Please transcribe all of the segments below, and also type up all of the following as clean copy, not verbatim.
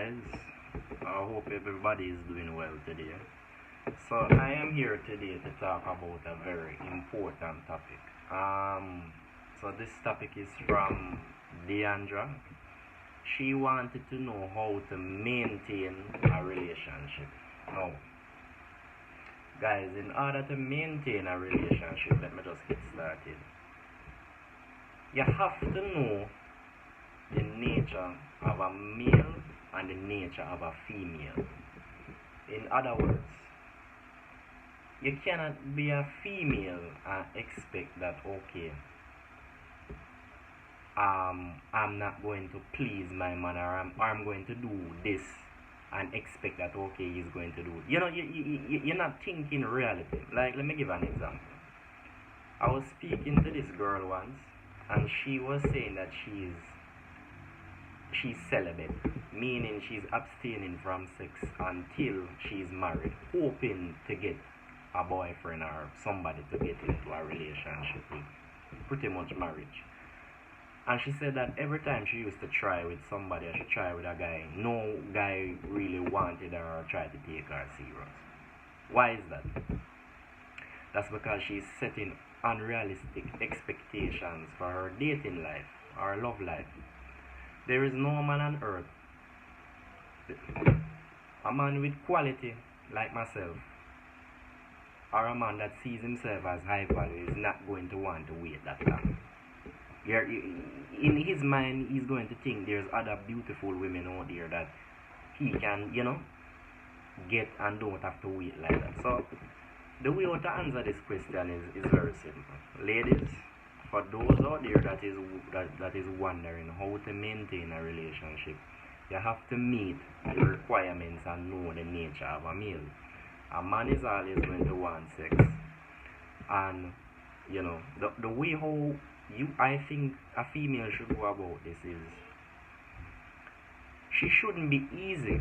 guys. I hope everybody is doing well today. So I am here today to talk about a very important topic. So this topic is from Deandra. She wanted to know how to maintain a relationship. Now, guys, in order to maintain a relationship, let me just get started. You have to know the nature of a male and the nature of a female. In other words, you cannot be a female and expect that, okay, I'm not going to please my man, or I'm going to do this and expect that, okay, he's going to do it. You're not thinking reality. Like, let me give an example. I was speaking to this girl once, and she was saying that she's celibate, meaning she's abstaining from sex until she's married, hoping to get a boyfriend or somebody to get into a relationship with, pretty much marriage. And she said that every time she used to try with somebody, or she tried with a guy, no guy really wanted her or tried to take her serious. Why is that? That's because she's setting unrealistic expectations for her dating life or love life. There is no man on earth, a man with quality like myself, or a man that sees himself as high value, is not going to want to wait that long. In his mind, he's going to think there's other beautiful women out there that he can, get and don't have to wait like that. So, the way to answer this question is very simple. Ladies, for those out there that is wondering how to maintain a relationship, you have to meet the requirements and know the nature of a male. A man is always going to want sex, and the way how I think a female should go about this is, she shouldn't be easy,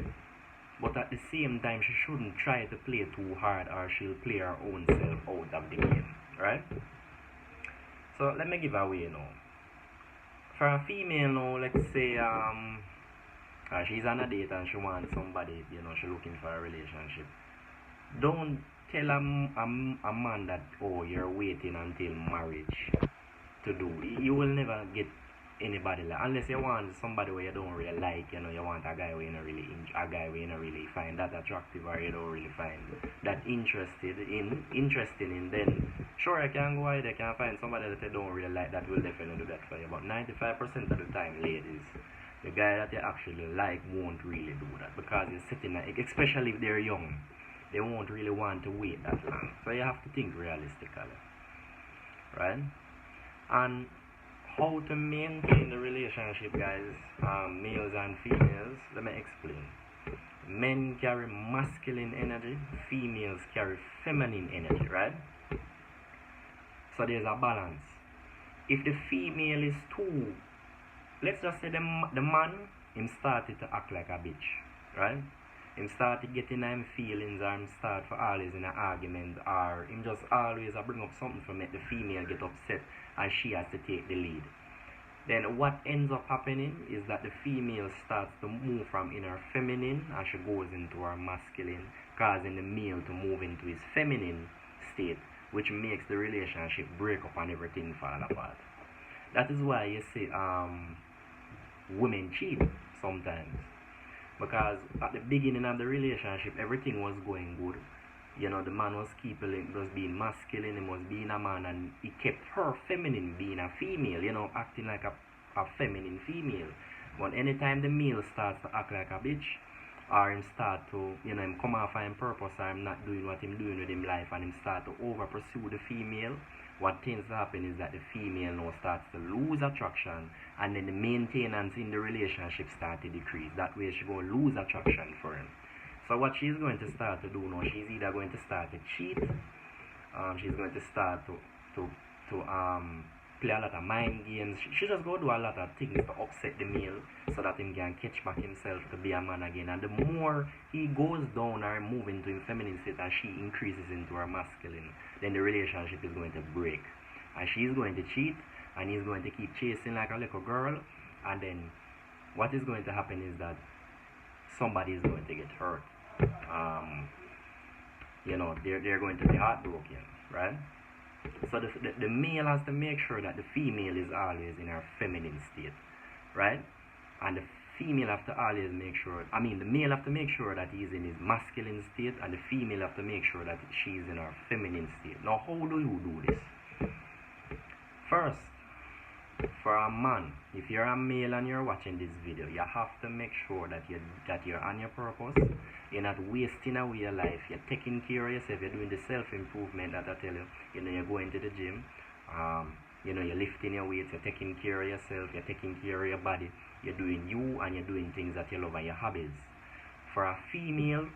but at the same time she shouldn't try to play too hard, or she'll play her own self out of the game, right? So let me give away now. For a female now, let's say she's on a date and she wants somebody, she's looking for a relationship. Don't tell a man that, oh, you're waiting until marriage to do. You will never get anybody like, unless you want somebody where you don't really like, you want a guy where you don't really find that attractive, or you don't really find that interesting in, then sure, you can go out, you can find somebody that you don't really like, that will definitely do that for you. But 95% of the time, ladies, the guy that you actually like won't really do that, because you're sitting, especially if they're young, they won't really want to wait that long. So you have to think realistically, right? And how to maintain the relationship, guys, males and females, let me explain. Men carry masculine energy, females carry feminine energy, right? So there's a balance. If the female is too, let's just say the man, him started to act like a bitch, right? Him started getting him feelings, or him start for always in an argument, or him just always bring up something to make the female get upset, and she has to take the lead. Then what ends up happening is that the female starts to move from inner feminine, and she goes into her masculine, causing the male to move into his feminine state, which makes the relationship break up and everything fall apart. That is why you see women cheat sometimes, because at the beginning of the relationship, everything was going good. The man was being masculine, he was being a man, and he kept her feminine being a female, acting like a feminine female. But anytime the male starts to act like a bitch, or him start to, him come off him purpose, or him not doing what him doing with him life, and him start to over pursue the female, what tends to happen is that the female now starts to lose attraction, and then the maintenance in the relationship starts to decrease. That way she going to lose attraction for him. So what she's going to start to do now, she's either going to start to cheat, she's going to start to play a lot of mind games. She just go do a lot of things to upset the male, so that him can catch back himself to be a man again. And the more he goes down or move into his feminine state, and she increases into her masculine, then the relationship is going to break. And she's going to cheat, and he's going to keep chasing like a little girl. And then what is going to happen is that somebody is going to get hurt. They're going to be heartbroken, right? So the male has to make sure that the female is always in her feminine state, right? And the female have to always make sure, the male have to make sure that he's in his masculine state, and the female have to make sure that she's in her feminine state. Now, how do you do this? First, for a man, if you're a male and you're watching this video, you have to make sure that you're on your purpose. You're not wasting away your life. You're taking care of yourself. You're doing the self-improvement that I tell you. You're going to the gym. You're lifting your weights. You're taking care of yourself. You're taking care of your body. You're doing you, and you're doing things that you love and your hobbies. For a female,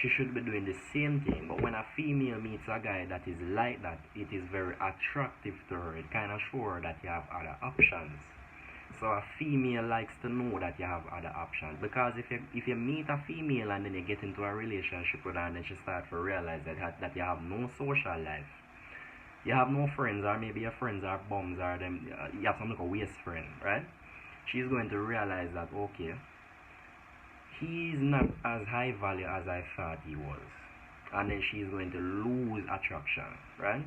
she should be doing the same thing. But when a female meets a guy that is like that, it is very attractive to her. It kind of shows her that you have other options. So a female likes to know that you have other options, because if you meet a female and then you get into a relationship with her, and then she starts to realize that you have no social life, you have no friends, or maybe your friends are bums, or you have some like a waste friend, right? She's going to realize that, okay, he's not as high value as I thought he was, and then she's going to lose attraction, right?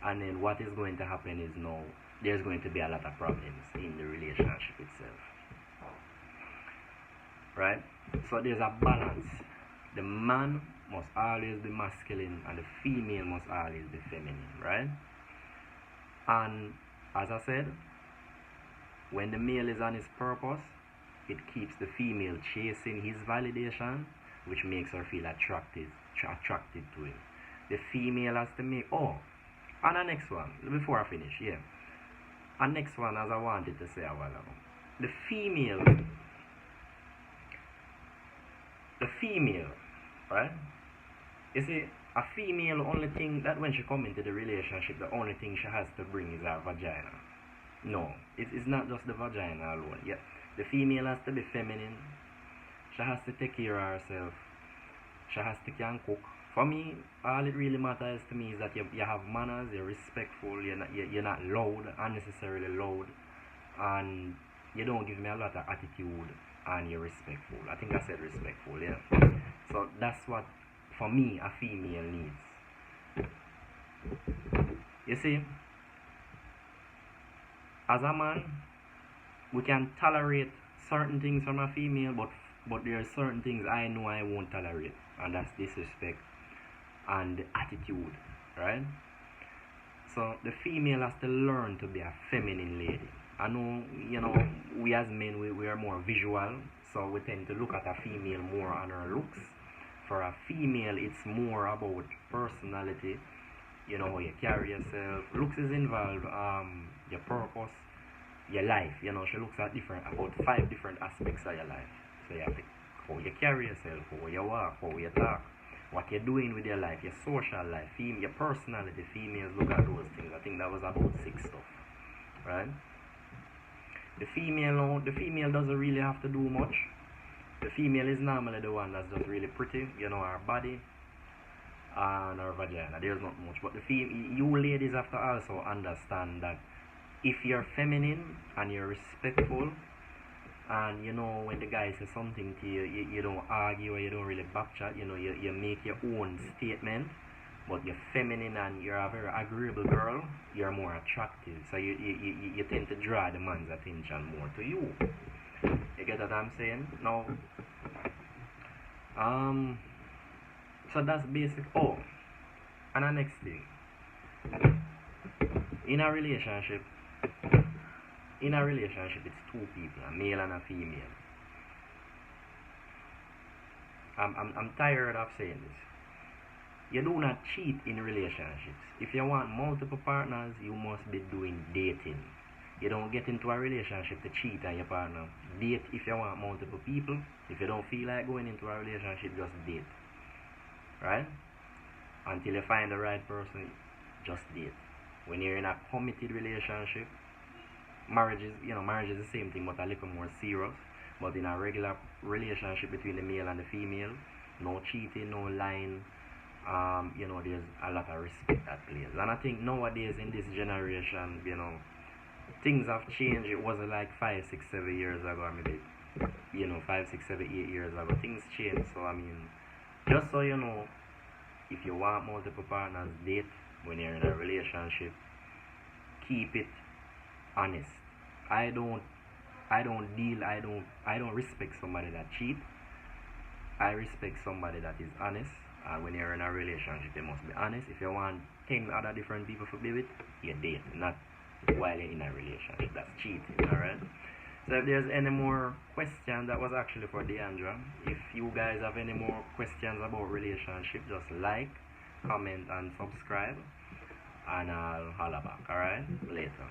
And then what is going to happen is now there's going to be a lot of problems in the relationship itself, right? So there's a balance. The man must always be masculine, and the female must always be feminine, right? And as I said, when the male is on his purpose, it keeps the female chasing his validation, which makes her feel attracted to him. The female has to make, and the next one, before I finish, and next one, as I wanted to say a while ago, the female, right? You see, a female, the only thing that when she comes into the relationship, the only thing she has to bring is her vagina. No, it's not just the vagina alone. Yeah, the female has to be feminine. She has to take care of herself. She has to can cook. For me, all it really matters to me is that you have manners, you're respectful, you're not loud, unnecessarily loud, and you don't give me a lot of attitude, and you're respectful. I think I said respectful, yeah. So that's what, for me, a female needs. You see, as a man, we can tolerate certain things from a female, but there are certain things I know I won't tolerate, and that's disrespect and attitude, right? So the female has to learn to be a feminine lady. I know, we as men, we are more visual, so we tend to look at a female more on her looks. For a female, it's more about personality, how you carry yourself. Looks is involved, your purpose, your life. She looks at about 5 different aspects of your life. So you have to, how you carry yourself, how you walk, how you talk, what you're doing with your life, your social life, your personality. Females look at those things. I think that was about 6 stuff, right? The female doesn't really have to do much. The female is normally the one that's just really pretty, her body and her vagina. There's not much. But you ladies have to also understand that if you're feminine and you're respectful, and when the guy says something to you, you don't argue or you don't really backchat, you make your own statement, but you're feminine and you're a very agreeable girl, you're more attractive. So you tend to draw the man's attention more to you. You get what I'm saying? Now, so that's basic. And the next thing, in a relationship, it's 2 people, a male and a female. I'm tired of saying this. You do not cheat in relationships. If you want multiple partners, you must be doing dating. You don't get into a relationship to cheat on your partner. Date if you want multiple people. If you don't feel like going into a relationship, just date. Right? Until you find the right person, just date. When you're in a committed relationship, marriage is the same thing, but a little more serious. But in a regular relationship between the male and the female, no cheating, no lying, there's a lot of respect that plays. And I think nowadays in this generation, things have changed. It wasn't like 5, 6, 7 years ago, or maybe you know, 5, 6, 7, 8 years ago. Things change. So I mean, just so you know, if you want multiple partners, date when you're in a relationship, keep it honest. I don't I don't respect somebody that cheat. I respect somebody that is honest. And when you're in a relationship, you must be honest. If you want 10 other different people to be with, you date, not while you're in a relationship. That's cheating, alright? So if there's any more questions, that was actually for Deandra. If you guys have any more questions about relationship, just like, comment, and subscribe. And I'll holla back, alright? Later.